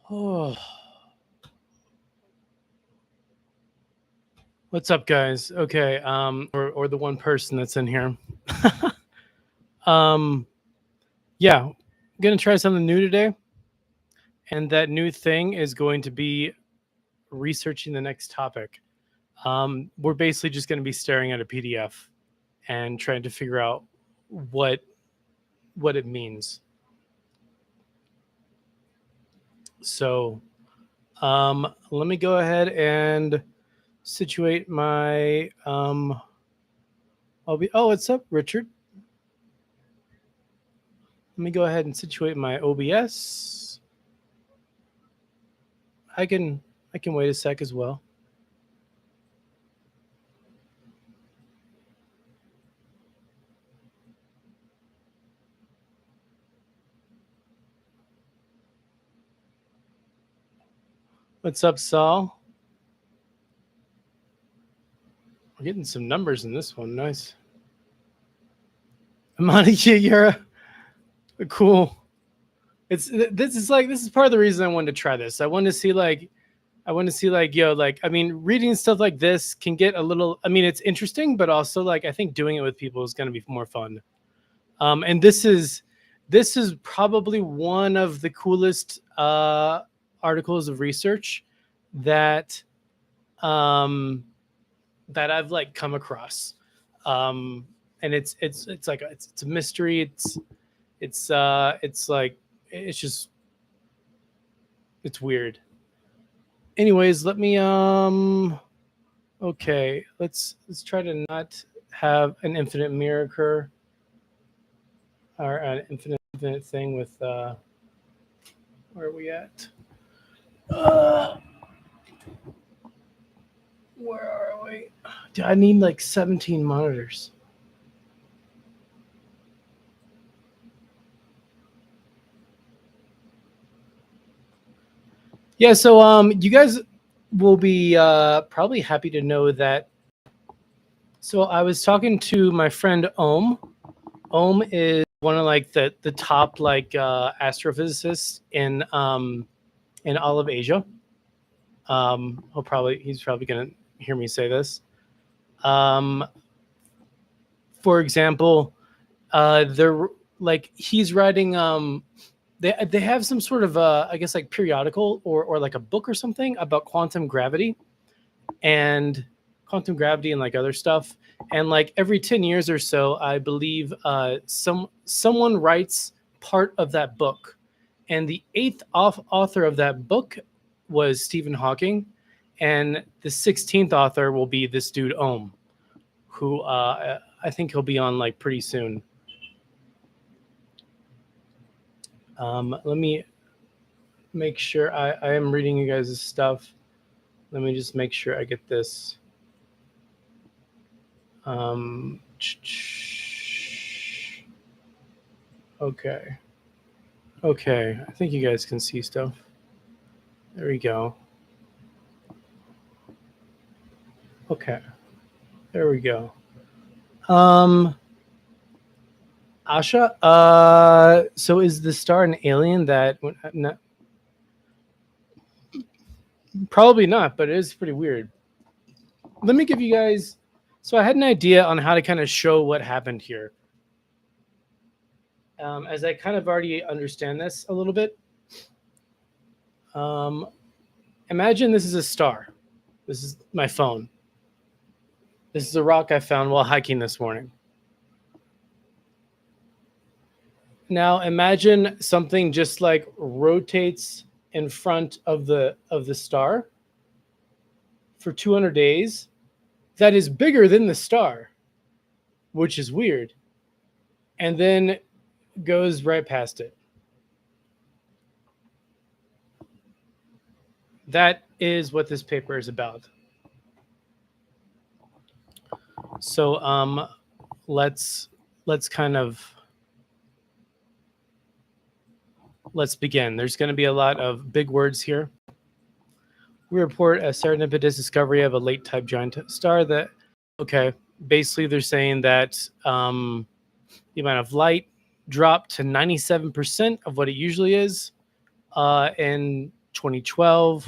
Oh, what's up, guys? Okay, or the one person that's in here. um, yeah, I'm gonna try something new today, and that new thing is going to be researching the next topic. We're basically just going to be staring at a PDF and trying to figure out what what it means. So, let me go ahead and situate my oh, what's up, Richard? Let me go ahead and situate my OBS. I can wait a sec as well. What's up, Saul? We're getting some numbers in this one. Nice. Monica, you're cool. This is part of the reason I wanted to try this. I want to see like yo like I mean reading stuff like this can get a little. I mean it's interesting, but also like I think doing it with people is going to be more fun. And this is probably one of the coolest articles of research that um, that I've like come across. And it's like it's a mystery. It's like it's just it's weird. Anyways, let me okay, let's try to not have an infinite mirror occur or an infinite thing with where are we at? Uh, where are we? Dude, I need like 17 monitors. Yeah, so you guys will be probably happy to know that. So I was talking to my friend Ohm. Ohm is one of like the top like astrophysicists in all of Asia. He's probably gonna hear me say this. Um, for example, they're like he's writing they have some sort of I guess like periodical or like a book or something about and quantum gravity and like other stuff. And like every 10 years or so, I believe someone writes part of that book. And the eighth author of that book was Stephen Hawking. And the 16th author will be this dude Ohm, who I think he'll be on like pretty soon. Let me make sure I am reading you guys' stuff. Let me just make sure I get this. Okay. Okay. I think you guys can see stuff. There we go. Okay. There we go. Asha, so is the star an alien that not, probably not, but it is pretty weird. Let me give you guys so I had an idea on how to kind of show what happened here. As I kind of already understand this a little bit. Imagine this is a star. This is my phone. This is a rock I found while hiking this morning. Now imagine something just like rotates in front of the star for 200 days that is bigger than the star, which is weird, and then goes right past it. That is what this paper is about. So let's begin. There's going to be a lot of big words here. We report a serendipitous discovery of a late type giant star that, okay, basically they're saying that the amount of light dropped to 97% of what it usually is in 2012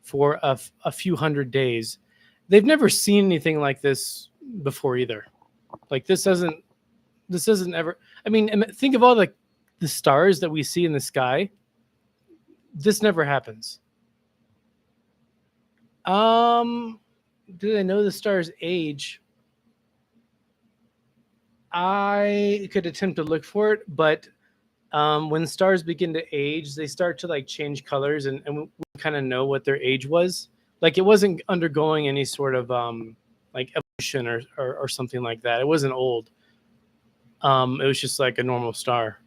for a few hundred days. They've never seen anything like this before either. Like this doesn't ever. I mean, think of all the stars that we see in the sky. This never happens. Do they know the star's age? I could attempt to look for it, but when stars begin to age, they start to like change colors, and we kind of know what their age was. Like it wasn't undergoing any sort of like evolution or something like that. It wasn't old. It was just like a normal star.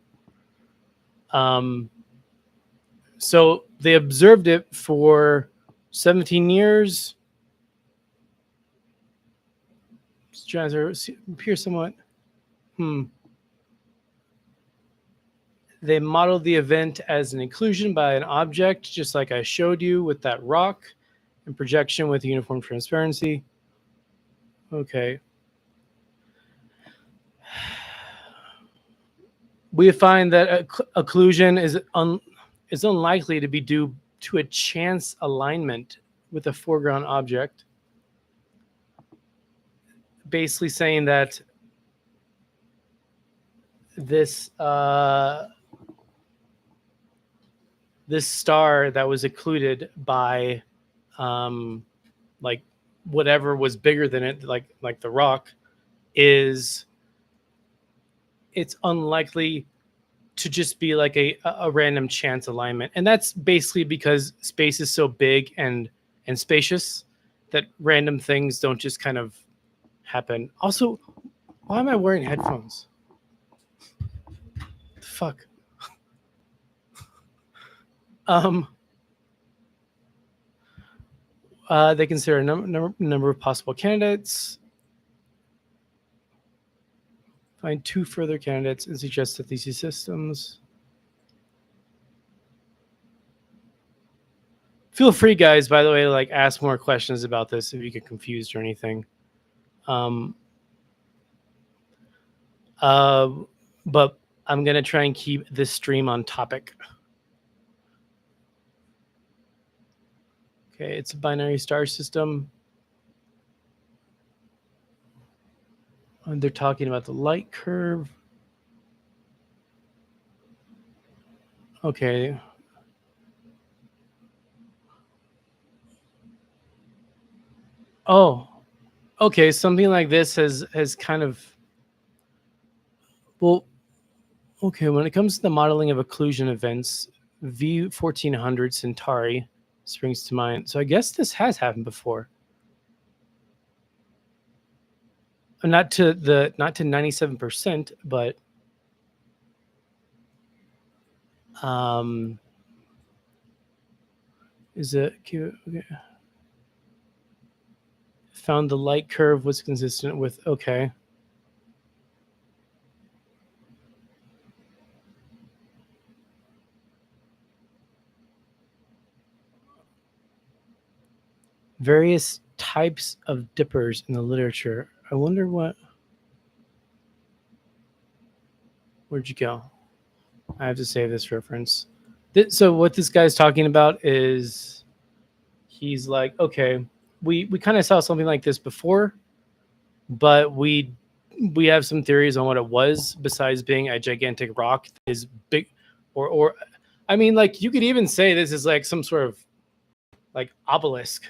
So they observed it for 17 years. Appear somewhat. They modeled the event as an occlusion by an object, just like I showed you with that rock, and projection with uniform transparency. Okay. We find that occlusion is unlikely to be due to a chance alignment with a foreground object. Basically saying that this this star that was occluded by like whatever was bigger than it, like the rock, it's unlikely to just be like a random chance alignment. And that's basically because space is so big and spacious that random things don't just kind of happen. Also, why am I wearing headphones? The fuck? They consider a number of possible candidates, find 2 further candidates, and suggest that these systems. Feel free, guys, by the way, to like ask more questions about this if you get confused or anything. But I'm gonna try and keep this stream on topic. Okay, it's a binary star system. And they're talking about the light curve. Okay. Oh, okay. Something like this has kind of, well, okay. When it comes to the modeling of occlusion events, V1400 Centauri springs to mind. So I guess this has happened before. Not to 97%, but is it okay? Found the light curve was consistent with, okay. Various types of dippers in the literature. I wonder where'd you go? I have to save this reference. So what this guy's talking about is he's like, okay, we kind of saw something like this before, but we have some theories on what it was besides being a gigantic rock that is big, or I mean, like you could even say this is like some sort of like obelisk.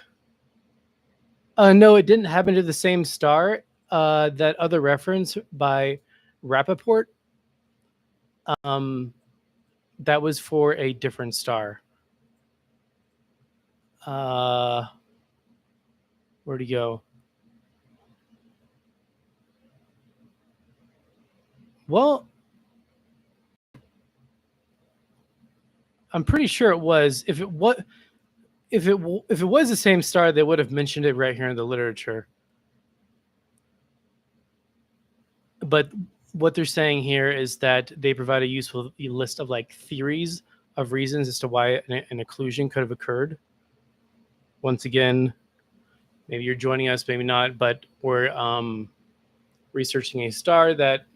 No, it didn't happen to the same star. That other reference by Rappaport, that was for a different star. Where'd he go? Well, I'm pretty sure it was. If it was the same star, they would have mentioned it right here in the literature. But what they're saying here is that they provide a useful list of like theories of reasons as to why an occlusion could have occurred. Once again, maybe you're joining us, maybe not, but we're researching a star that,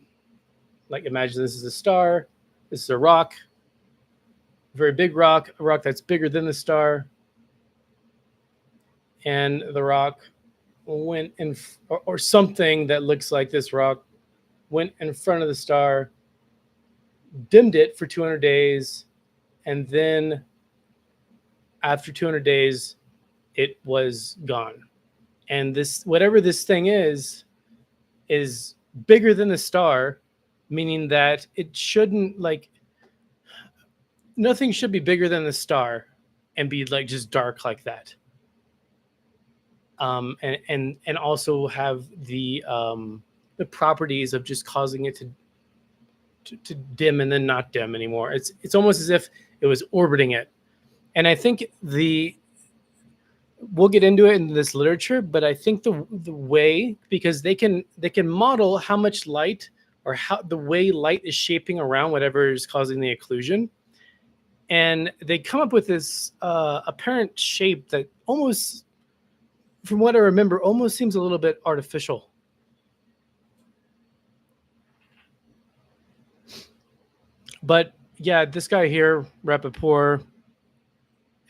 like, imagine this is a star, this is a rock, very big rock, a rock that's bigger than the star, and the rock went in, or something that looks like this rock went in front of the star, dimmed it for 200 days, and then after 200 days, it was gone. And this, whatever this thing is bigger than the star, meaning that it shouldn't, like, nothing should be bigger than the star and be like just dark like that. And also have the properties of just causing it to dim and then not dim anymore. It's almost as if it was orbiting it. And I think we'll get into it in this literature, but I think the way, because they can model how much light, or how the way light is shaping around whatever is causing the occlusion, and they come up with this apparent shape that almost, from what I remember, almost seems a little bit artificial. But yeah, this guy here, Rappaport,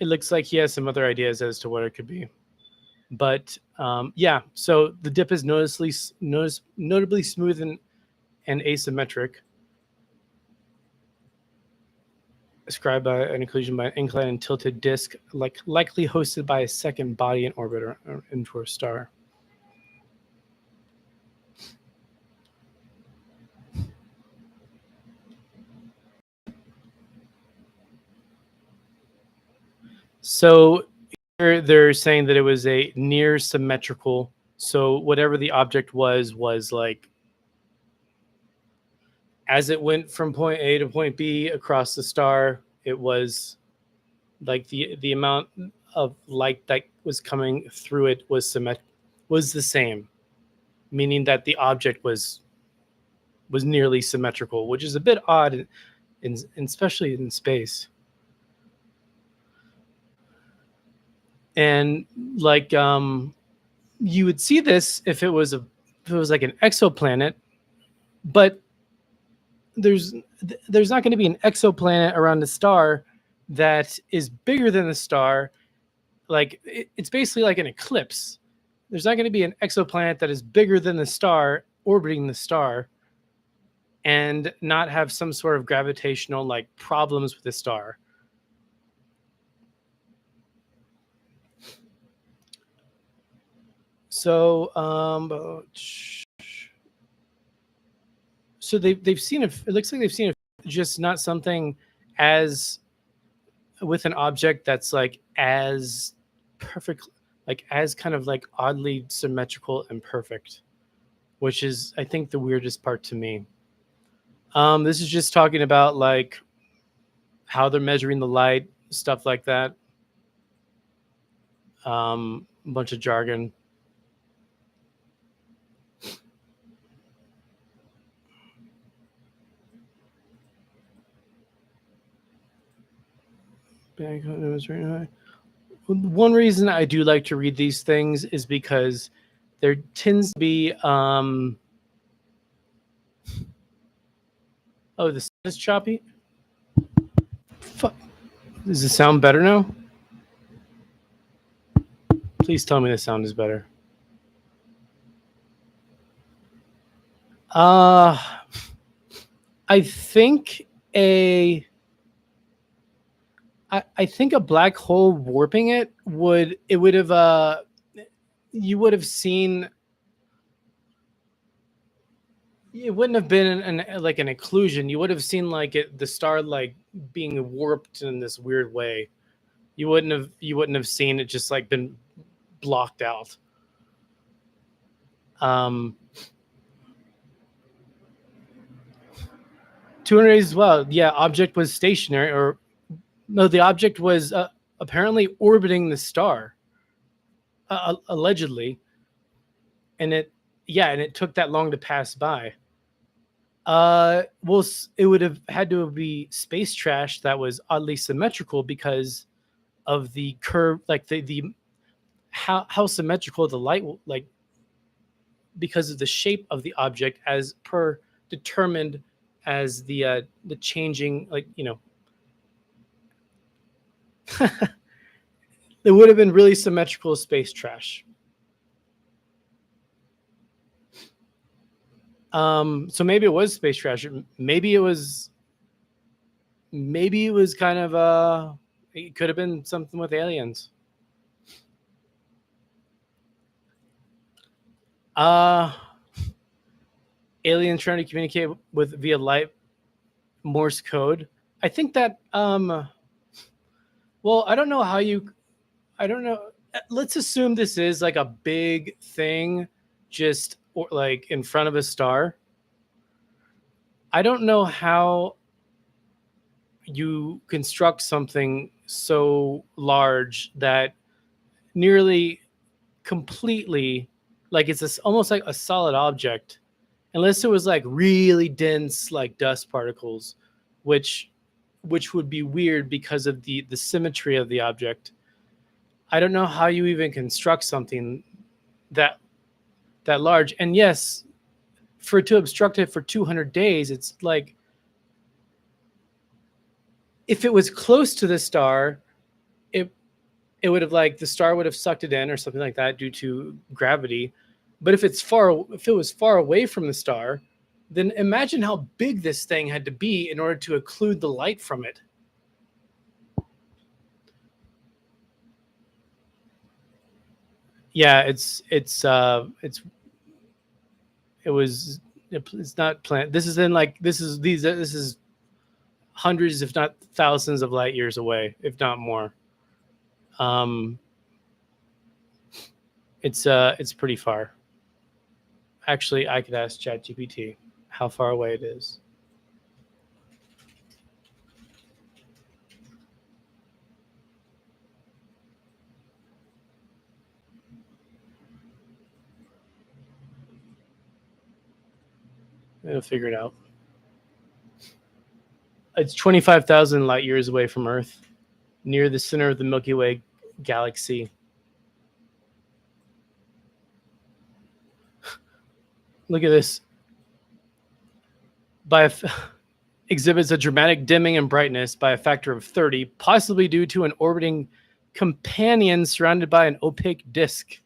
it looks like he has some other ideas as to what it could be. But yeah, so the dip is notably smooth and asymmetric, described by an occlusion by an inclined and tilted disk, likely hosted by a second body in orbit or into a star. So here they're saying that it was a near symmetrical. So whatever the object was like, as it went from point A to point B across the star, it was like the amount of light that was coming through it was the same, meaning that the object was nearly symmetrical, which is a bit odd, especially in space. And like you would see this if it was like an exoplanet, but there's not going to be an exoplanet around a star that is bigger than the star. Like it's basically like an eclipse. There's not going to be an exoplanet that is bigger than the star orbiting the star and not have some sort of gravitational like problems with the star. So so they've seen it looks like they've seen it, just not something as with an object that's like as perfect, like as kind of like oddly symmetrical and perfect, which is, I think, the weirdest part to me. This is just talking about like how they're measuring the light, stuff like that. A bunch of jargon. One reason I do like to read these things is because there tends to be oh, the sound is choppy. Fuck. Does it sound better now? Please tell me the sound is better. I think I think a black hole warping it would have you would have seen, it wouldn't have been like an occlusion. You would have seen like the star like being warped in this weird way. You wouldn't have seen it just like been blocked out. 200 days as well. Yeah, object was stationary, or no, the object was apparently orbiting the star, allegedly, and it took that long to pass by. Well, it would have had to be space trash that was oddly symmetrical because of the curve, like the how symmetrical the light, like because of the shape of the object as per determined as the changing, like, you know, It would have been really symmetrical space trash. So maybe it was space trash. Maybe it was kind of it could have been something with aliens. Aliens trying to communicate with via light Morse code. I think that well, I don't know how you I don't know. Let's assume this is like a big thing just like in front of a star. I don't know how you construct something so large that nearly completely like it's almost like a solid object unless it was like really dense like dust particles which would be weird because of the symmetry of the object. I don't know how you even construct something that large. And yes, for it to obstruct it for 200 days, it's like if it was close to the star, it would have like the star would have sucked it in or something like that due to gravity. But if it was far away from the star, then imagine how big this thing had to be in order to occlude the light from it. Yeah, it's not planned. This is hundreds, if not thousands, of light years away, if not more. It's pretty far. Actually, I could ask ChatGPT how far away it is. It'll figure it out. It's 25,000 light years away from Earth, near the center of the Milky Way galaxy. Look at this. Exhibits a dramatic dimming in brightness by a factor of 30, possibly due to an orbiting companion surrounded by an opaque disk,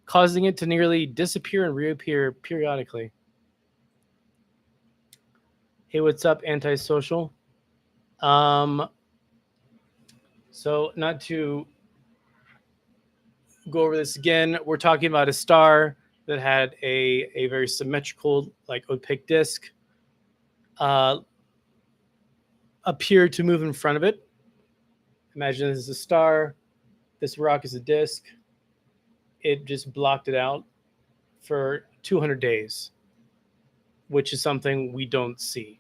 causing it to nearly disappear and reappear periodically. Hey, what's up, antisocial? So not to go over this again, we're talking about a star that had a very symmetrical, like opaque disk, appeared to move in front of it. Imagine this is a star, this rock is a disk. It just blocked it out for 200 days, which is something we don't see.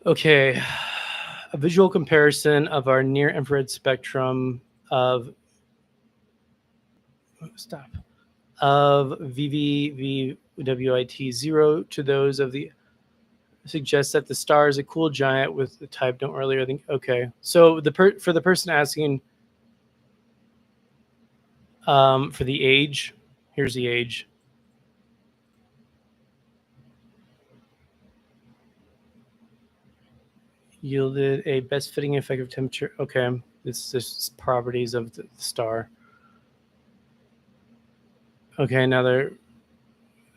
Okay, a visual comparison of our near infrared spectrum of VVWIT 0 to those of the suggests that the star is a cool giant with the type note earlier. I think okay. So for the person asking for the age, here's the age. Yielded a best fitting effective temperature. Okay, it's just properties of the star. Okay, now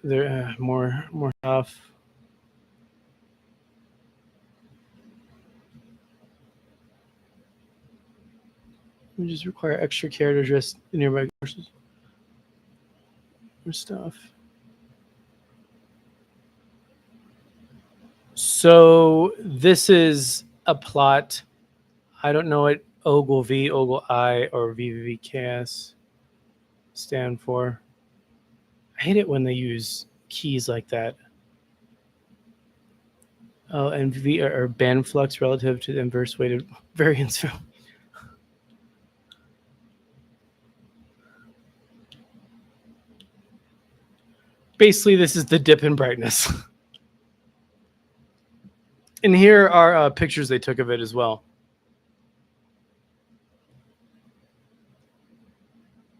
they're more stuff. We just require extra care to address the nearby courses. More stuff. So this is a plot. I don't know what Ogle V, Ogle I, or VVVKS stand for. I hate it when they use keys like that. Oh, and V are band flux relative to the inverse weighted variance. Basically, this is the dip in brightness. And here are pictures they took of it as well.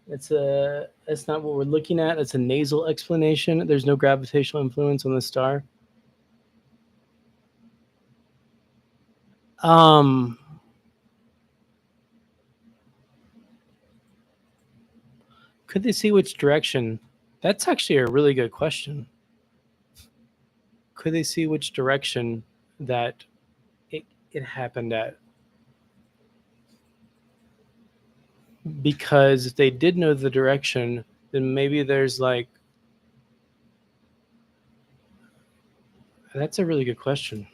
That's not what we're looking at. That's a nasal explanation. There's no gravitational influence on the star. Um, could they see which direction? That's actually a really good question. Could they see which direction that it happened at? Because if they did know the direction, then maybe there's like, that's a really good question.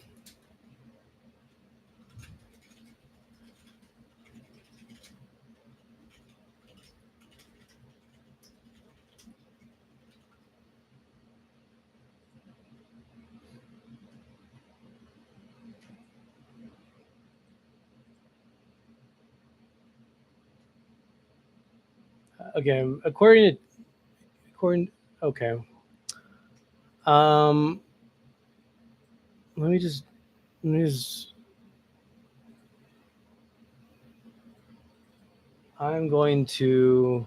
Again, according, okay. Um, let me just, let me just, I'm going to,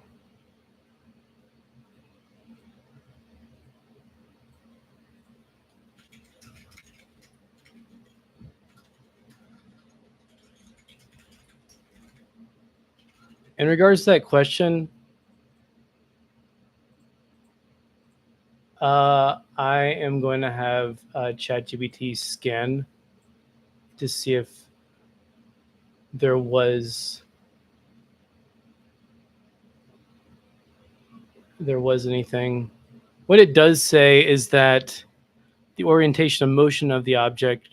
in regards to that question, I am going to have ChatGPT scan to see if there was anything. What it does say is that the orientation of motion of the object,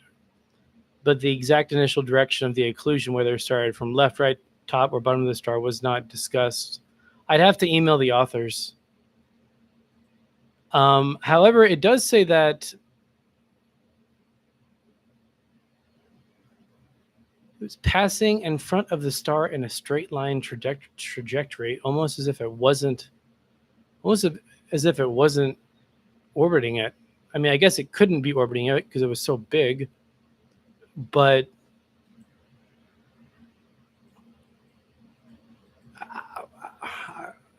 but the exact initial direction of the occlusion, whether it started from left, right, top, or bottom of the star, was not discussed. I'd have to email the authors. However, it does say that it was passing in front of the star in a straight line trajectory, almost as if it wasn't, almost as if it wasn't orbiting it. I mean, I guess it couldn't be orbiting it because it was so big, but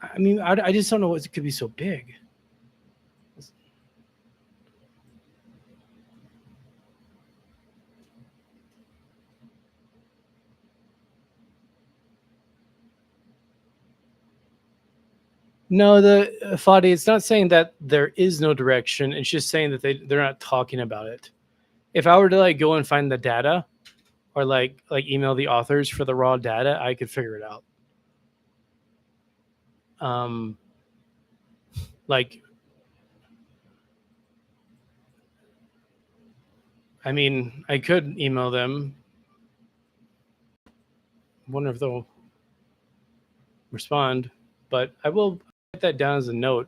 I mean, I just don't know what it could be so big. No, the Fadi, it's not saying that there is no direction. It's just saying that they're not talking about it. If I were to like go and find the data or like email the authors for the raw data, I could figure it out. Um, like, I mean, I could email them. Wonder if they'll respond, but I will put that down as a note.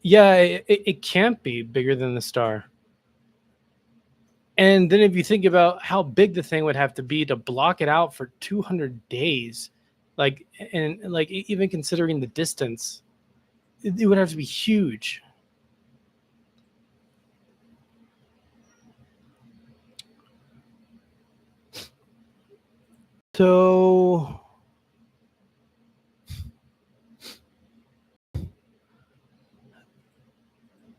Yeah, it can't be bigger than the star. And then if you think about how big the thing would have to be to block it out for 200 days, like, and like even considering the distance, it would have to be huge. So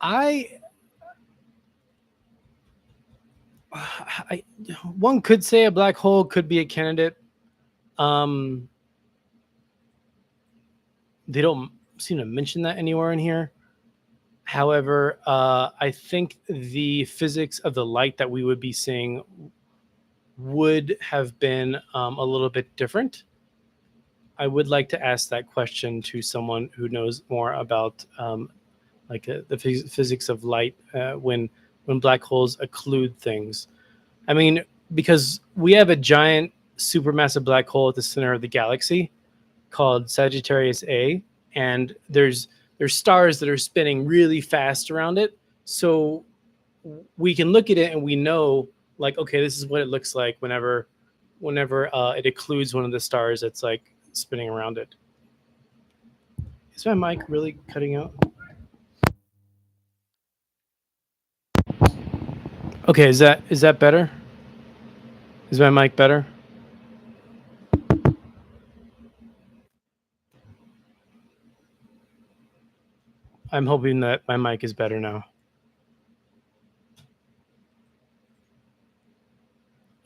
I, I, one could say a black hole could be a candidate. Um, they don't seem to mention that anywhere in here. However, I think the physics of the light that we would be seeing would have been a little bit different. I would like to ask that question to someone who knows more about the physics of light when black holes occlude things. I mean, because we have a giant supermassive black hole at the center of the galaxy called Sagittarius A, and there's stars that are spinning really fast around it. So we can look at it and we know, like, okay, this is what it looks like whenever it occludes one of the stars that's like spinning around it. Is my mic really cutting out? Okay, is that better? Is my mic better? I'm hoping that my mic is better now.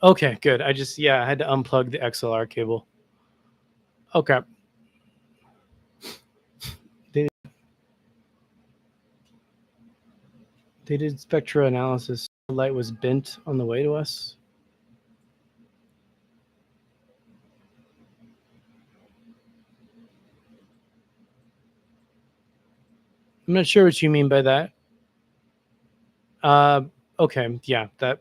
Okay, good. I had to unplug the XLR cable. Okay. They did spectral analysis. The light was bent on the way to us. I'm not sure what you mean by that. Okay, yeah, that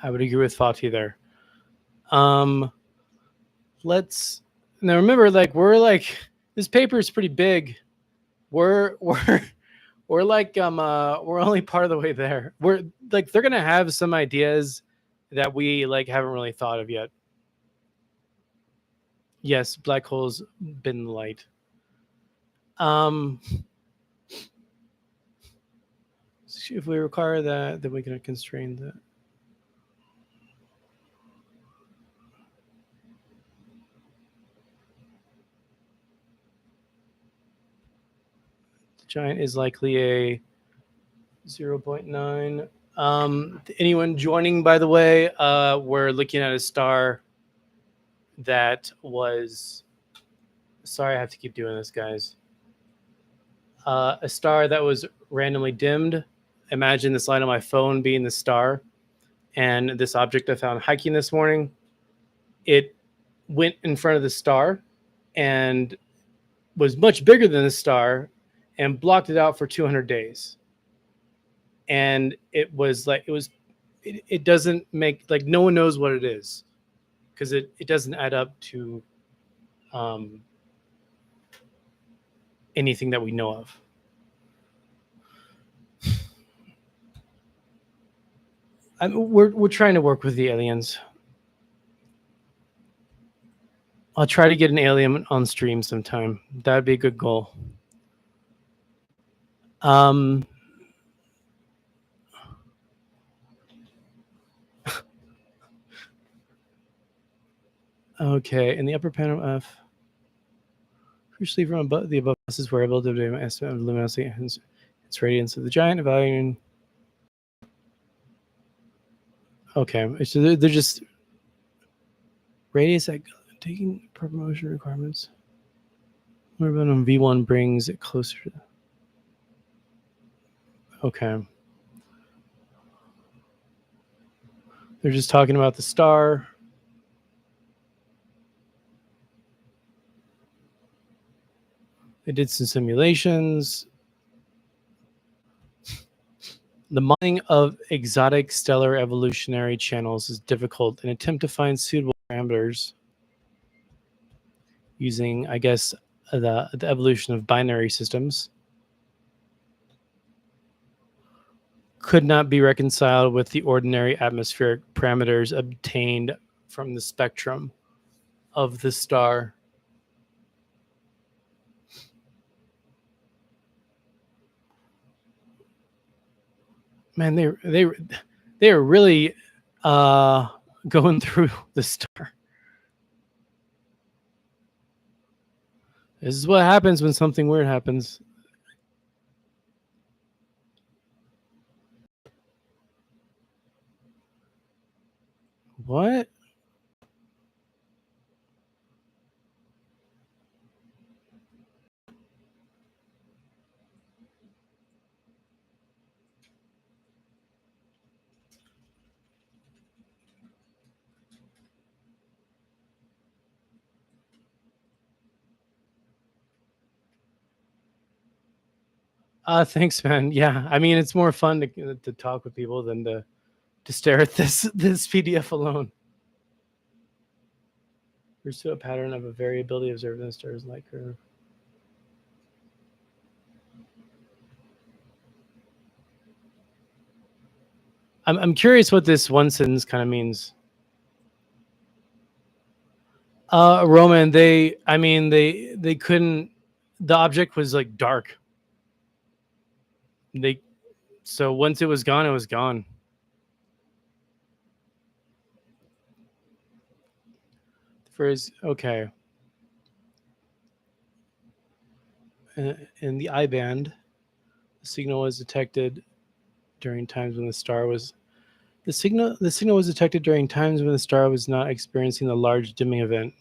I would agree with Fatih there. Let's now remember, like this paper is pretty big. We're like we're only part of the way there. We're like they're gonna have some ideas that we like haven't really thought of yet. Yes, black holes bend the light. If we require that, then we can constrain that. The giant is likely a 0.9. Anyone joining, by the way, we're looking at a star that was. Sorry, I have to keep doing this, guys. A star that was randomly dimmed. Imagine this light on my phone being the star, and this object I found hiking this morning. It went in front of the star and was much bigger than the star and blocked it out for 200 days. And it was like, it doesn't make, like, no one knows what it is because it doesn't add up to anything that we know of. We're trying to work with the aliens. I'll try to get an alien on stream sometime. That'd be a good goal. Okay, in the upper panel F, crucially from above the above classes, we're able to do an estimate of luminosity and its radiance of the giant, evaluating. Okay, so they're just radius at taking proper motion requirements. What about on V1 brings it closer to. Okay. They're just talking about the star. They did some simulations. The modeling of exotic stellar evolutionary channels is difficult. An attempt to find suitable parameters using, I guess, the evolution of binary systems could not be reconciled with the ordinary atmospheric parameters obtained from the spectrum of the star. Man, they are really going through the star. This is what happens when something weird happens. What? Thanks, man. Yeah, I mean, it's more fun to talk with people than to stare at this PDF alone. Pursue a pattern of a variability observed in the star's light curve. I'm curious what this one sentence kind of means. Roman, they couldn't. The object was like dark. They So once it was gone, it was gone. Okay. In the I band, the signal was detected during times when the star was the signal was detected during times when the star was not experiencing the large dimming event.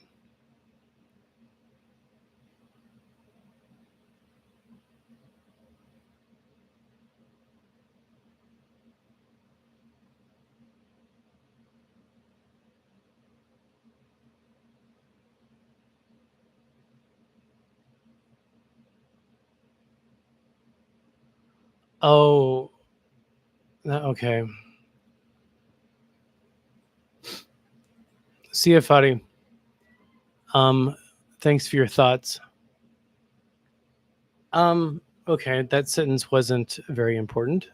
Oh, okay. See you, Fadi. Thanks for your thoughts. Okay, that sentence wasn't very important.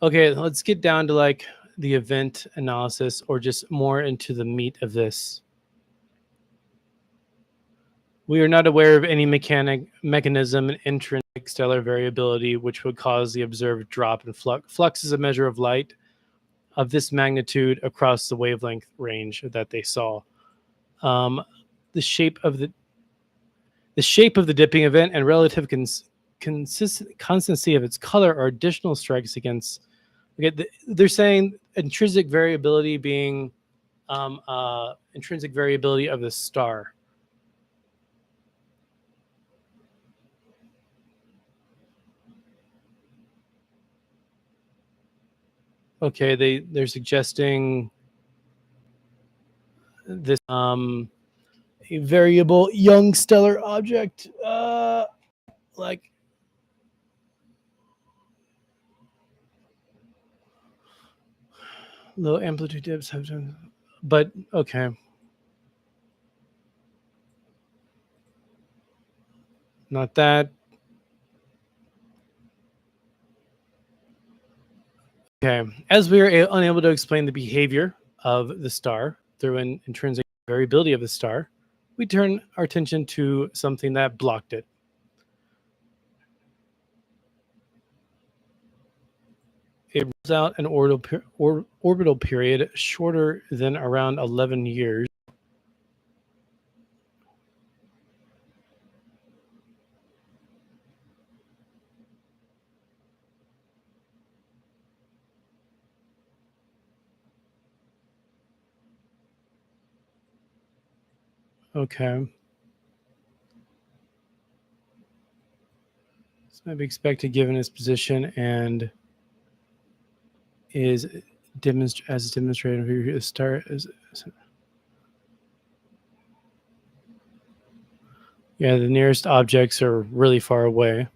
Okay, let's get down to like the event analysis or just more into the meat of this. We are not aware of any mechanism in intrinsic stellar variability which would cause the observed drop in flux. Flux is a measure of light of this magnitude across the wavelength range that they saw. Um, the shape of the dipping event and relative constancy of its color are additional strikes against. Okay, they're saying intrinsic variability being intrinsic variability of the star. Okay, they're suggesting this a variable young stellar object, like low amplitude dips have done, but okay. Not that. Okay. As we are unable to explain the behavior of the star through an intrinsic variability of the star, we turn our attention to something that blocked it. It rules out an orbital period shorter than around 11 years. Okay. This might be expected given its position and is as demonstrated here. The star is. Yeah, the nearest objects are really far away.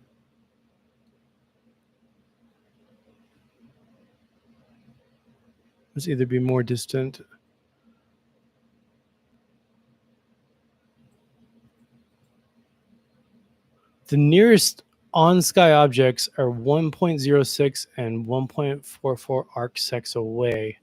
Must either be more distant. The nearest on-sky objects are 1.06 and 1.44 arcsecs away.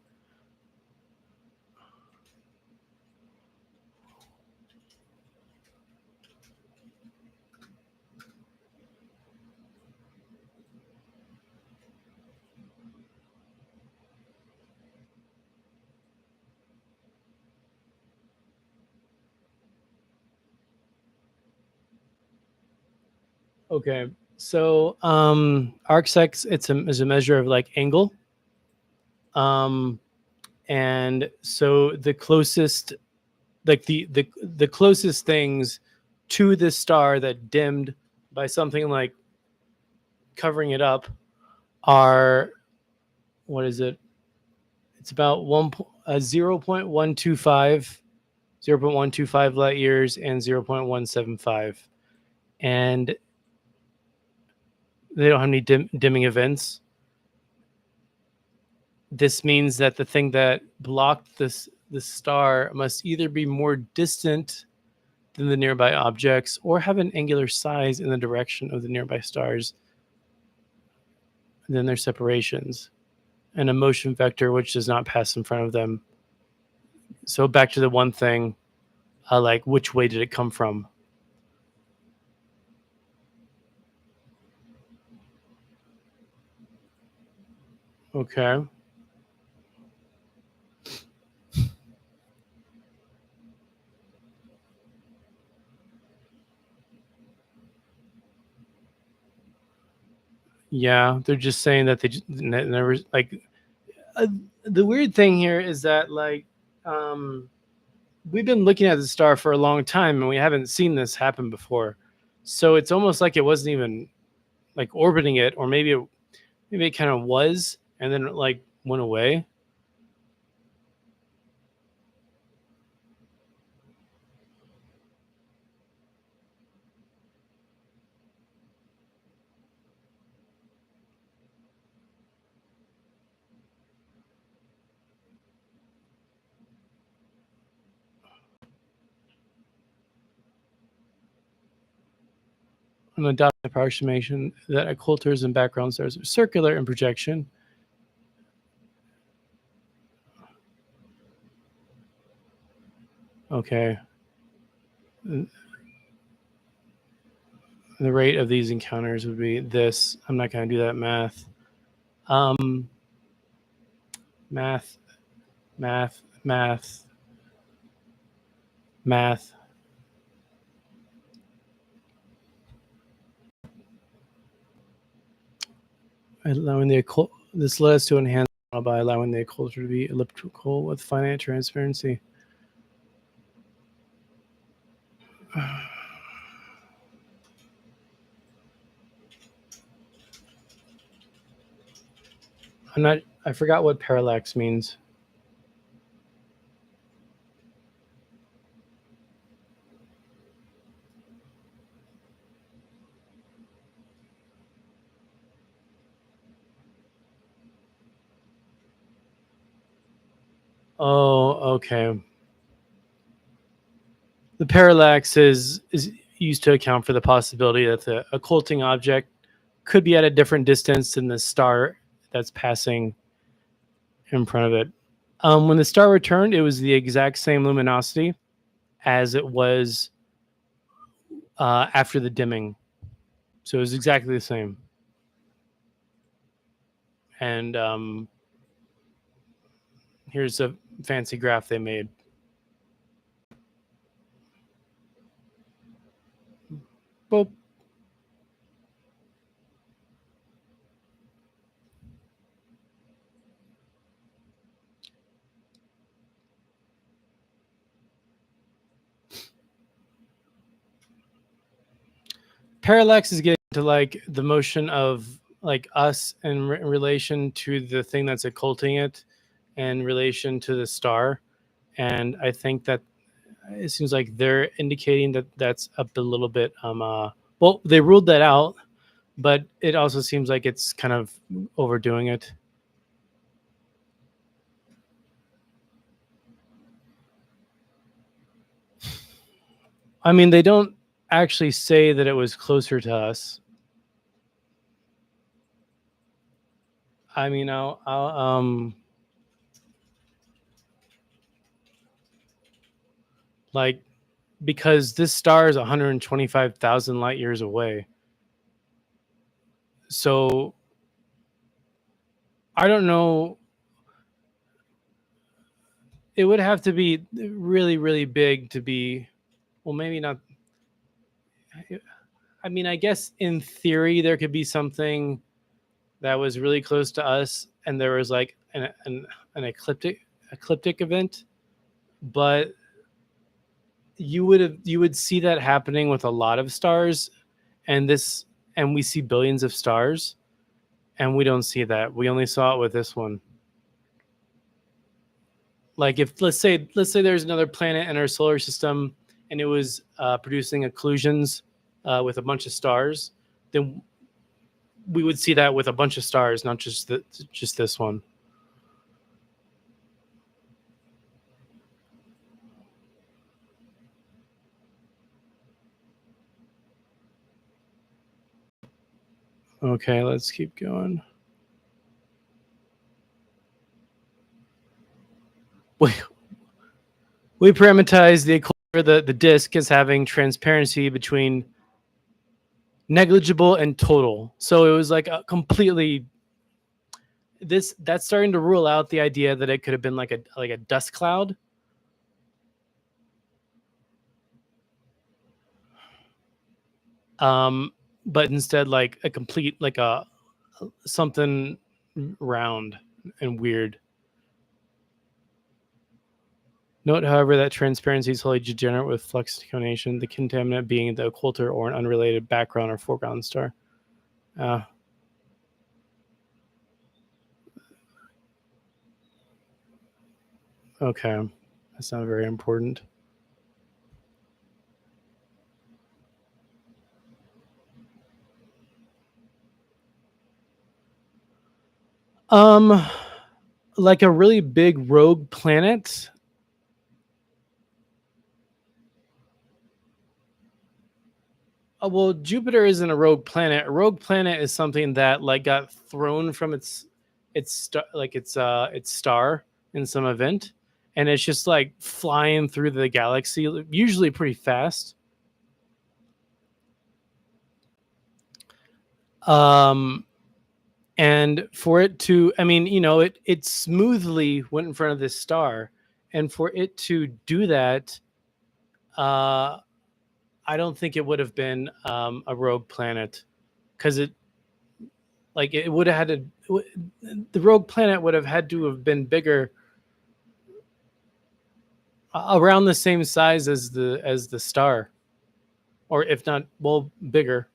Okay, so arcsecs is a measure of like angle, and so the closest, like the closest things to this star that dimmed by something like covering it up are, what is it? It's about 0.125 light years and 0.175, and they don't have any dimming events. This means that the thing that blocked this star must either be more distant than the nearby objects or have an angular size in the direction of the nearby stars than their separations, and a motion vector which does not pass in front of them So back to the one thing, like which way did it come from? Okay. Yeah, they're just saying that they never like. Uh, the weird thing here is that like we've been looking at the star for a long time and we haven't seen this happen before. So it's almost like it wasn't even like orbiting it, or maybe it kind of was and then it like went away. An adopted approximation that occulters and background stars are circular in projection. Okay. The rate of these encounters would be this. I'm not going to do that math. Um, math, math, math, math. Allowing the this led us to enhance by allowing the occulter to be elliptical with finite transparency. I'm not. I forgot what parallax means. Oh, okay. The parallax is used to account for the possibility that the occulting object could be at a different distance than the star that's passing in front of it. When the star returned, it was the exact same luminosity as it was after the dimming. So it was exactly the same. And here's a fancy graph they made. Boop. Parallax is getting to like the motion of like us in relation to the thing that's occulting it, and relation to the star. And I think that it seems like they're indicating that that's up a little bit. Well, they ruled that out, but it also seems like it's kind of overdoing it. I mean, they don't actually say that it was closer to us. I mean, like because this star is 125,000 light years away. So I don't know. It would have to be really, really big to be. Well, maybe not. I mean, I guess in theory there could be something that was really close to us, and there was like an ecliptic event, but you would see that happening with a lot of stars, and we see billions of stars, and we don't see that. We only saw it with this one. Like if let's say there's another planet in our solar system and it was producing occlusions with a bunch of stars, then we would see that with a bunch of stars, not just this one. Okay, let's keep going. Wait, We parameterize the occulter, the disk, as having transparency between negligible and total. So it was like a completely that's starting to rule out the idea that it could have been like a dust cloud. But instead like a complete like a something round and weird. Note, however, that transparency is wholly degenerate with flux decontamination, the contaminant being the occulter or an unrelated background or foreground star. Okay, that's not very important. Like a really big rogue planet. Well, Jupiter isn't a rogue planet. A rogue planet is something that like got thrown from its star in some event, and it's just like flying through the galaxy, usually pretty fast. And for it to, I mean, it smoothly went in front of this star, and for it to do that, I don't think it would have been a rogue planet, because it would have had to. The rogue planet would have had to have been bigger, around the same size as the star, or if not, well, bigger.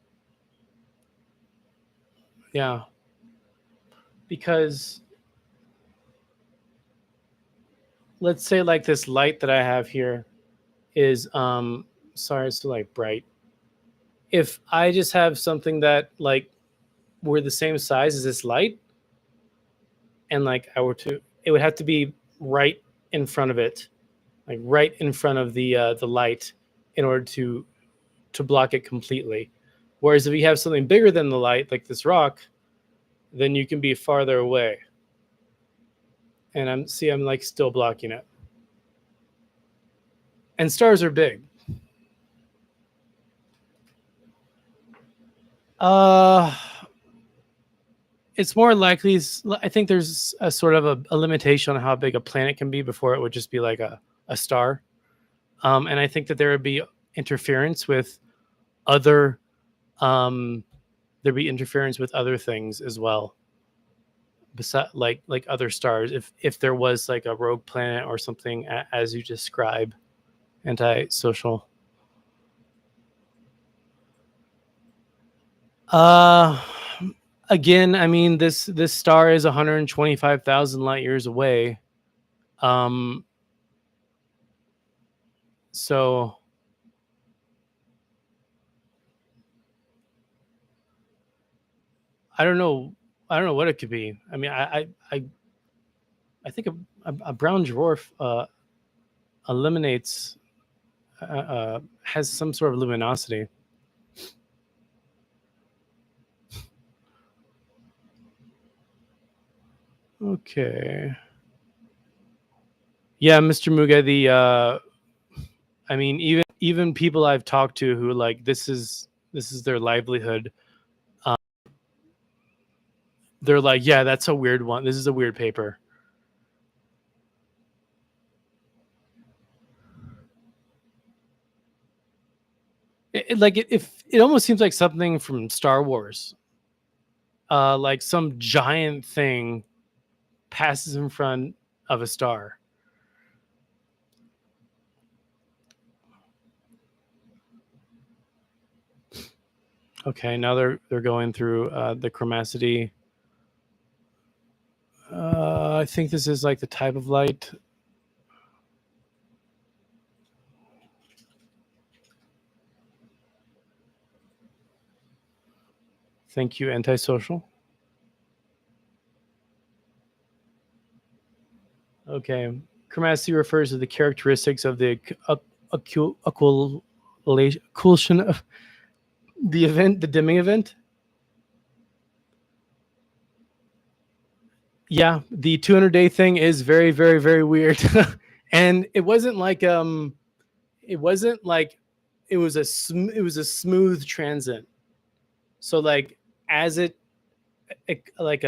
Yeah, because let's say like this light that I have here is sorry, it's like bright. If I just have something that like were the same size as this light, and like I were to, it would have to be right in front of it, like right in front of the light, in order to block it completely. Whereas if you have something bigger than the light, like this rock, then you can be farther away. And I'm like still blocking it. And stars are big. It's more likely, I think there's a sort of a limitation on how big a planet can be before it would just be like a star. And I think that there would be interference with other, there'd be interference with other things as well. Besides, like other stars, if there was like a rogue planet or something, as you describe, antisocial. Again, I mean, this star is 125,000 light years away. So I don't know what it could be. I mean, I think a brown dwarf eliminates, has some sort of luminosity. Okay. Yeah, Mr. Muga, I mean, even people I've talked to who like this is their livelihood, they're like, yeah, that's a weird one. This is a weird paper. It almost seems like something from Star Wars. Like some giant thing passes in front of a star. Okay, now they're going through the chromaticity. I think this is like the type of light. Thank you, antisocial. Okay, chromaticity refers to the characteristics of the occultation of the event, the dimming event. Yeah, the 200-day thing is very, very, very weird. And it wasn't like it wasn't like it was a smooth transit. So like as it like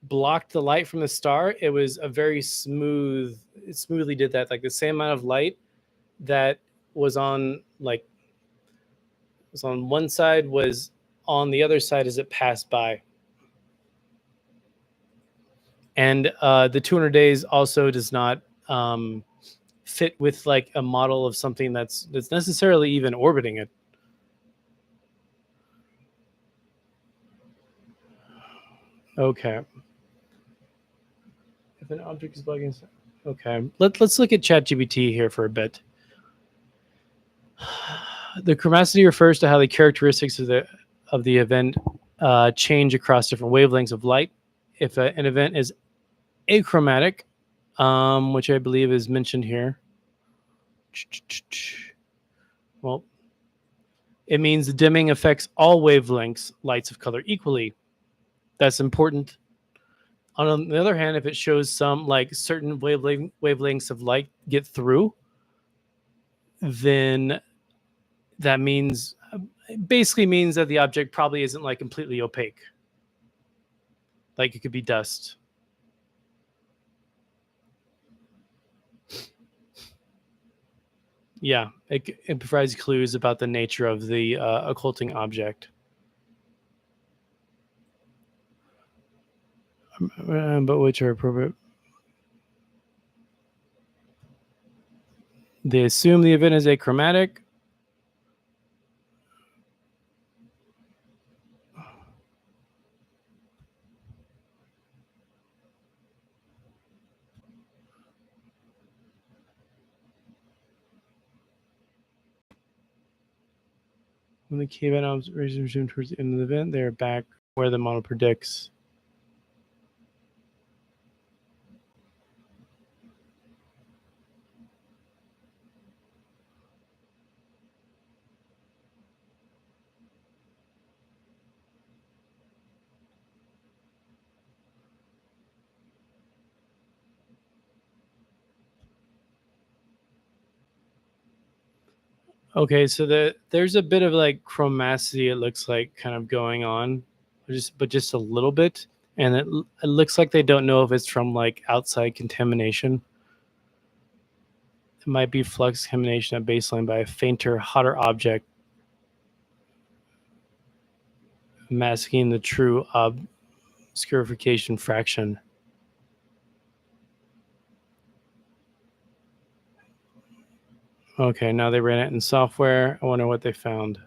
blocked the light from the star, it was a very smooth. It smoothly did that, like the same amount of light that was on like was on one side was on the other side as it passed by. And the 200 days also does not fit with like a model of something that's necessarily even orbiting it. Okay. If an object is bugging, okay. Let's look at ChatGPT here for a bit. The chromaticity refers to how the characteristics of the event change across different wavelengths of light. If an event is achromatic, which I believe is mentioned here, well, it means the dimming affects all wavelengths, lights of color equally. That's important. On the other hand, if it shows some like certain wavelengths of light get through, then that means basically means that the object probably isn't like completely opaque. Like it could be dust. Yeah, it provides clues about the nature of the occulting object. But which are appropriate. They assume the event is achromatic. When the key event observations resume towards the end of the event, they are back where the model predicts. Okay, so there's a bit of like chromacity. It looks like kind of going on, but just a little bit, and it looks like they don't know if it's from like outside contamination. It might be flux contamination at baseline by a fainter, hotter object, masking the true obscurification fraction. Okay, now they ran it in software. I wonder what they found.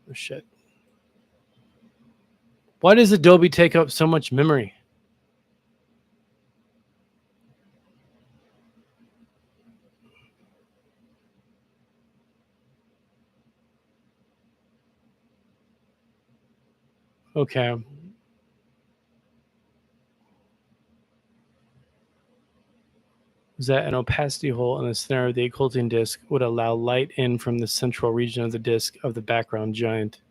Oh, shit. Why does Adobe take up so much memory? Okay. Is that an opacity hole in the center of the occulting disk would allow light in from the central region of the disk of the background giant?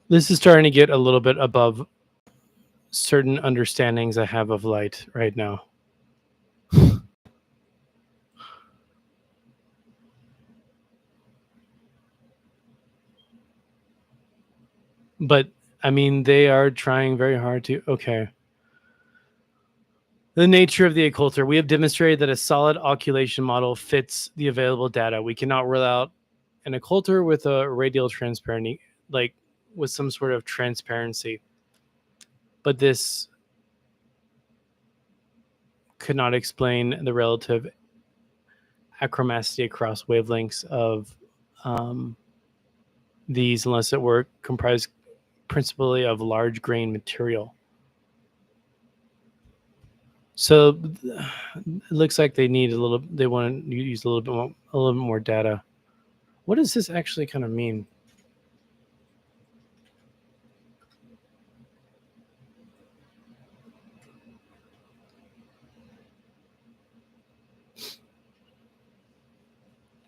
This is starting to get a little bit above certain understandings I have of light right now. But I mean, they are trying very hard to. Okay. The nature of the occulter. We have demonstrated that a solid occultation model fits the available data. We cannot rule out an occulter with a radial transparency, like with some sort of transparency. But this could not explain the relative achromaticity across wavelengths of these unless it were comprised principally of large grain material. So it looks like they need a little. They want to use a little bit more data. What does this actually kind of mean?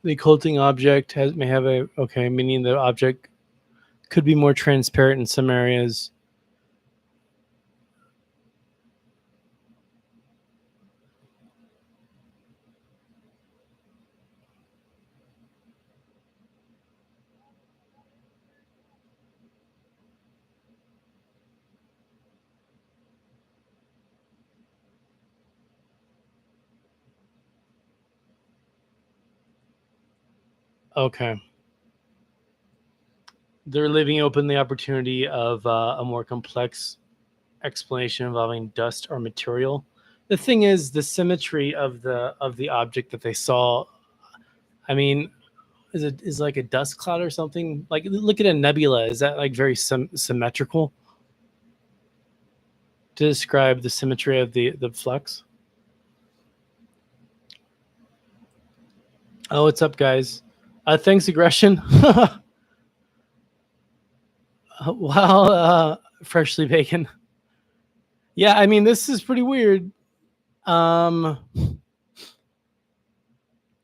The occulting object may have a meaning the object could be more transparent in some areas. Okay. They're leaving open the opportunity of a more complex explanation involving dust or material. The thing is, the symmetry of the object that they saw. I mean, is like a dust cloud or something? Like, look at a nebula. Is that like very symmetrical to describe the symmetry of the flux? Oh, what's up, guys? Thanks, aggression. Wow, freshly bacon. Yeah, I mean, this is pretty weird.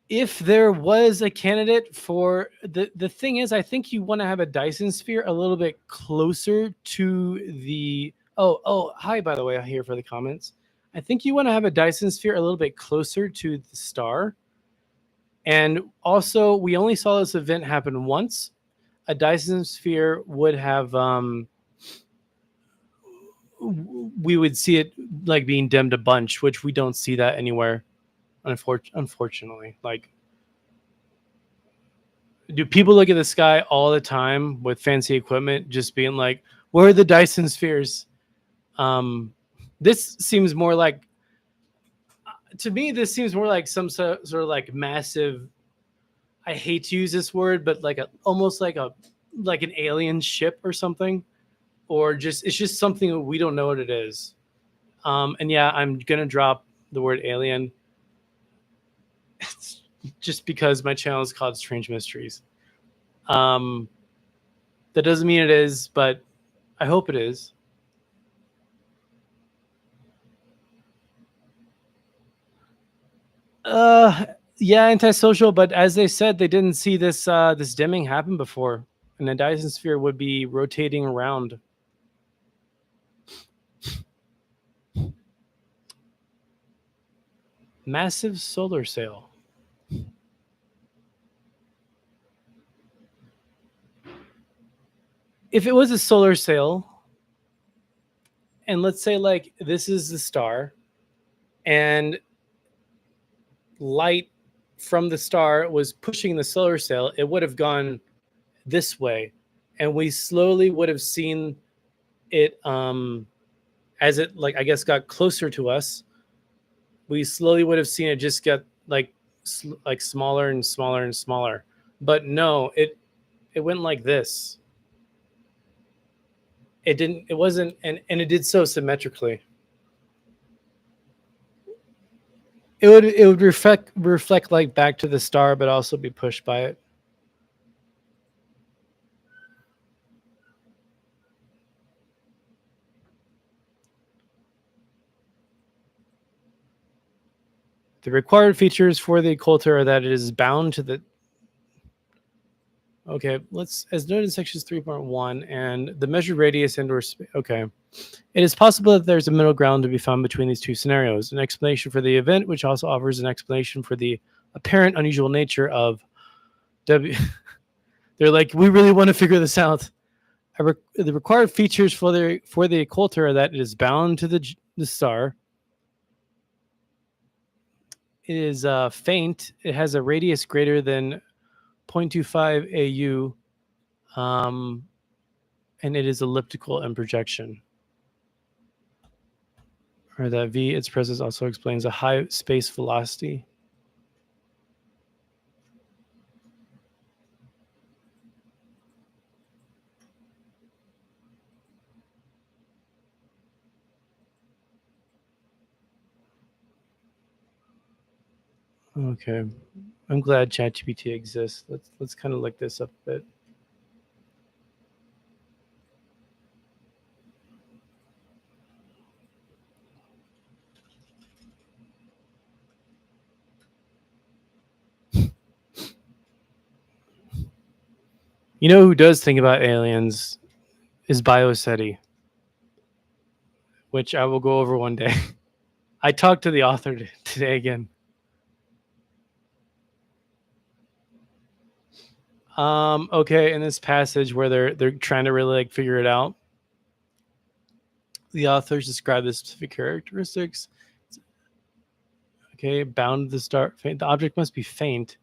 If there was a candidate for the thing is, I think you want to have a Dyson sphere a little bit closer to the. Oh, hi, by the way, I'm here for the comments. I think you want to have a Dyson sphere a little bit closer to the star. And also, we only saw this event happen once. A Dyson sphere would have we would see it like being dimmed a bunch, which we don't see that anywhere, unfortunately. Like, do people look at the sky all the time with fancy equipment, just being like, "Where are the Dyson spheres?" This seems more like, to me, this seems more like some sort of like massive. I hate to use this word, but like almost like an alien ship or something, or just it's just something that we don't know what it is. And yeah, I'm gonna drop the word alien. It's just because my channel is called Strange Mysteries. That doesn't mean it is, but I hope it is. Yeah, antisocial, but as they said, they didn't see this this dimming happen before, and a Dyson sphere would be rotating around. Massive solar sail. If it was a solar sail, and let's say like this is the star, and light from the star was pushing the solar sail, it would have gone this way, and we slowly would have seen it as it, like, I guess, got closer to us. We slowly would have seen it just get like smaller and smaller and smaller. But no, it went like this. It didn't. It wasn't, and it did so symmetrically. It would reflect like back to the star, but also be pushed by it. The required features for the occulter are that it is bound to the. Okay, let's, as noted in sections 3.1, and the measured radius and/or okay. It is possible that there's a middle ground to be found between these two scenarios, an explanation for the event, which also offers an explanation for the apparent unusual nature of W. They're like, we really want to figure this out. The required features for the occulter are that it is bound to the star. It is faint. It has a radius greater than 0.25 AU, and it is elliptical in projection. Or that V, its presence also explains a high space velocity. Okay, I'm glad ChatGPT exists. Let's kind of look this up a bit. You know who does think about aliens is Bioseti, which I will go over one day. I talked to the author today again. Okay, in this passage where they're trying to really like figure it out, the authors describe the specific characteristics. Okay, bound to the star. Faint. The object must be faint.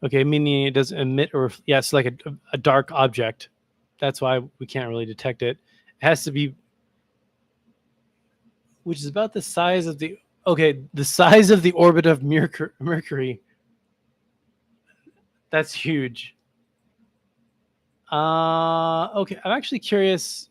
Okay, meaning it doesn't emit or it's like a dark object. That's why we can't really detect it. It has to be, which is about the size of the the size of the orbit of Mercury. That's huge. Okay, I'm actually curious.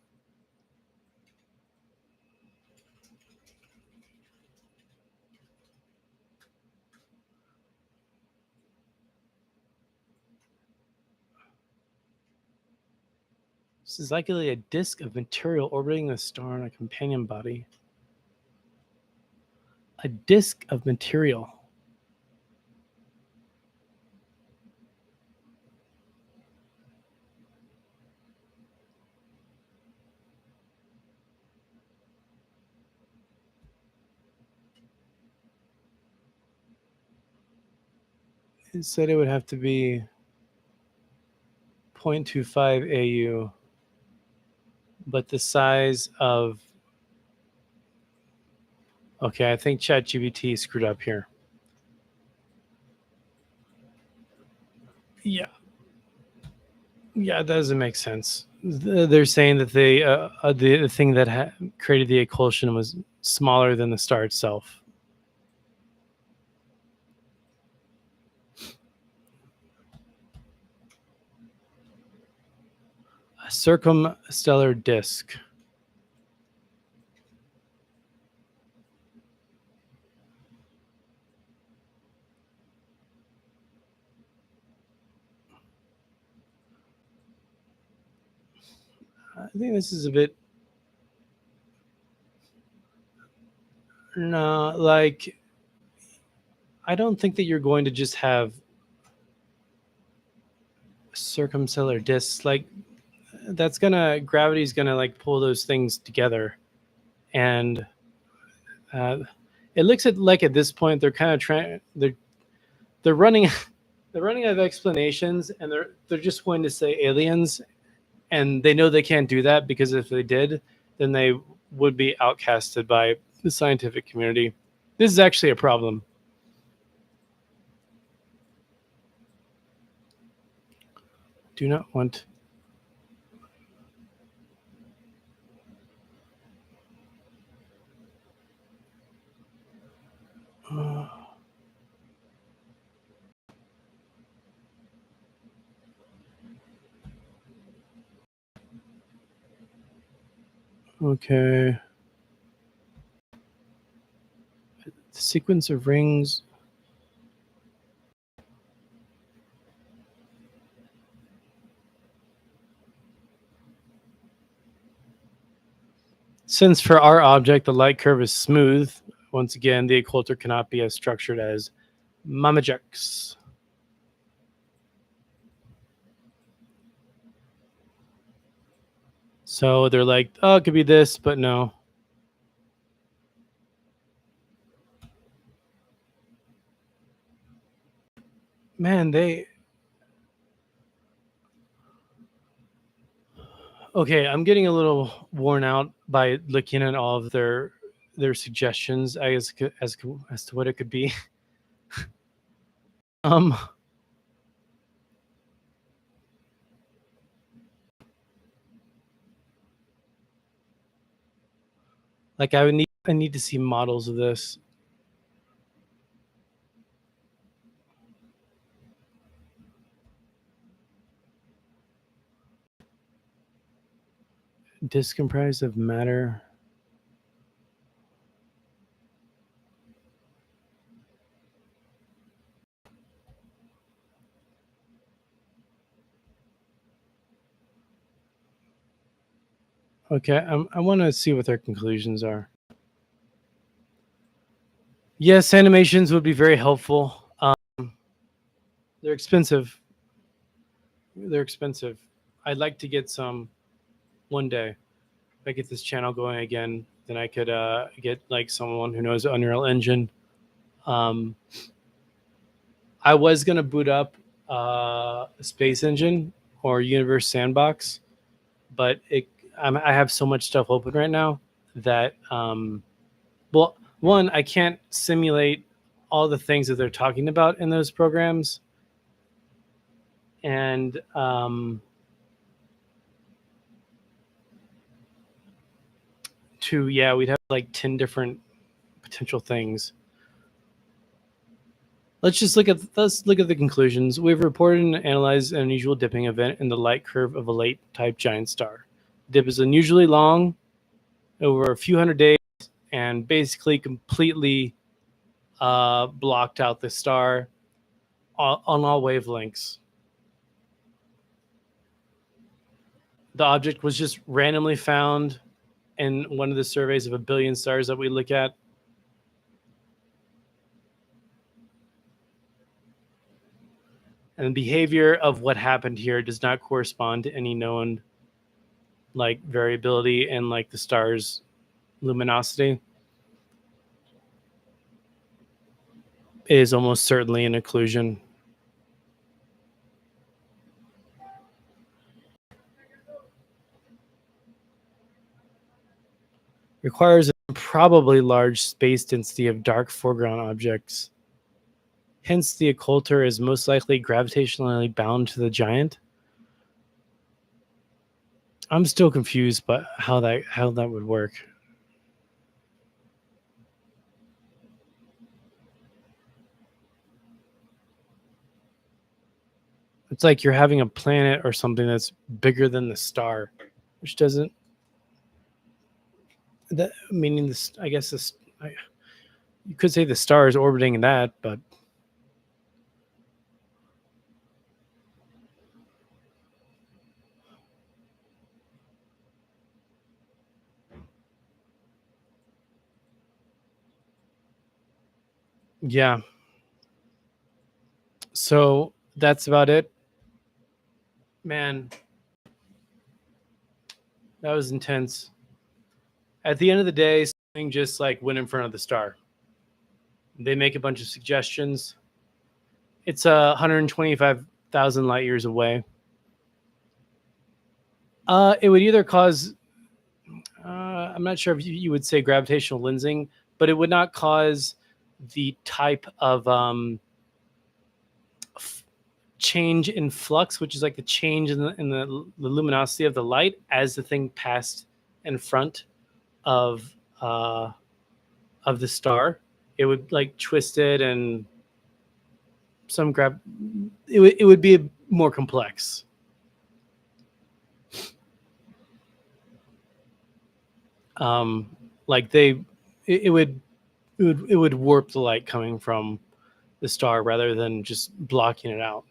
This is likely a disk of material orbiting the star in a companion body. A disk of material. It said it would have to be 0.25 AU, but the size of. Okay, I think ChatGPT screwed up here. Yeah. Yeah, that doesn't make sense. They're saying that the thing that created the occlusion was smaller than the star itself. A circumstellar disk. I think this is a bit. No, like, I don't think that you're going to just have circumstellar disks. Like, gravity's gonna like pull those things together, and it looks at this point they're kind of trying they're running they're running out of explanations, and they're just going to say aliens, and they know they can't do that because if they did, then they would be outcasted by the scientific community. This is actually a problem. Do not want. Okay. The sequence of rings. Since for our object the light curve is smooth, once again the occulter cannot be as structured as Mamajex. So they're like, oh, it could be this, but no. Man, okay, I'm getting a little worn out by looking at all of their suggestions as to what it could be. um like I need to see models of this. Disk comprised of matter. Okay, I want to see what their conclusions are. Yes, animations would be very helpful. They're expensive. They're expensive. I'd like to get some one day. If I get this channel going again, then I could get like someone who knows Unreal Engine. Um, I was gonna boot up Space Engine or Universe Sandbox, but I have so much stuff open right now that well, one, I can't simulate all the things that they're talking about in those programs, and two, yeah, we'd have like 10 different potential things. Let's look at the conclusions. We've reported and analyzed an unusual dipping event in the light curve of a late type giant star. The dip is unusually long, over a few hundred days, and basically completely blocked out the star on all wavelengths. The object was just randomly found in one of the surveys of 1 billion stars that we look at. And the behavior of what happened here does not correspond to any known like variability in like the star's luminosity. It is almost certainly an occlusion. Requires a probably large space density of dark foreground objects. Hence, the occulter is most likely gravitationally bound to the giant. I'm still confused, but how that would work. It's like you're having a planet or something that's bigger than the star, which doesn't. That meaning this, I guess this. You could say the star is orbiting that, but yeah. So that's about it, man. That was intense. At the end of the day, something just like went in front of the star. They make a bunch of suggestions. It's 125,000 light years away. It would either cause, I'm not sure if you would say gravitational lensing, but it would not cause the type of change in flux, which is like the change in the luminosity of the light as the thing passed in front of the star. It would like twist it and some it would be more complex. Like it would warp the light coming from the star rather than just blocking it out.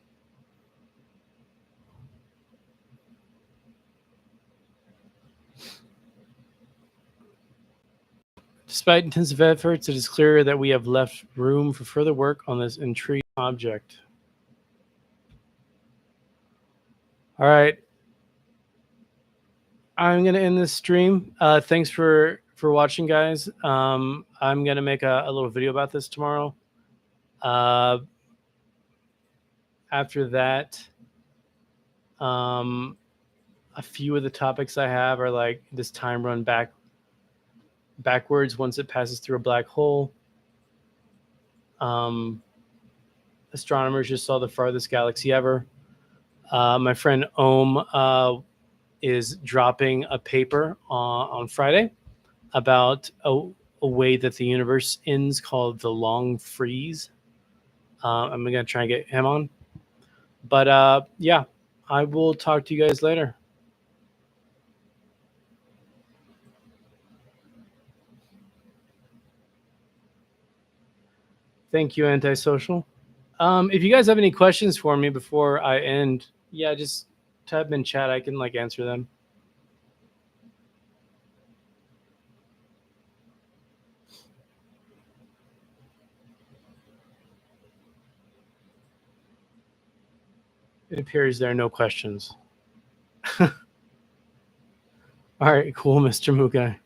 Despite intensive efforts, it is clear that we have left room for further work on this intriguing object. All right. I'm going to end this stream. Thanks for watching, guys. I'm going to make a little video about this tomorrow. After that, a few of the topics I have are like this time run backwards once it passes through a black hole. Astronomers just saw the farthest galaxy ever. My friend Ohm is dropping a paper on Friday about a way that the universe ends called the long freeze. I'm going to try and get him on. But yeah, I will talk to you guys later. Thank you, Antisocial. If you guys have any questions for me before I end, yeah, just type in chat. I can like answer them. It appears there are no questions. All right, cool, Mr. Mugai.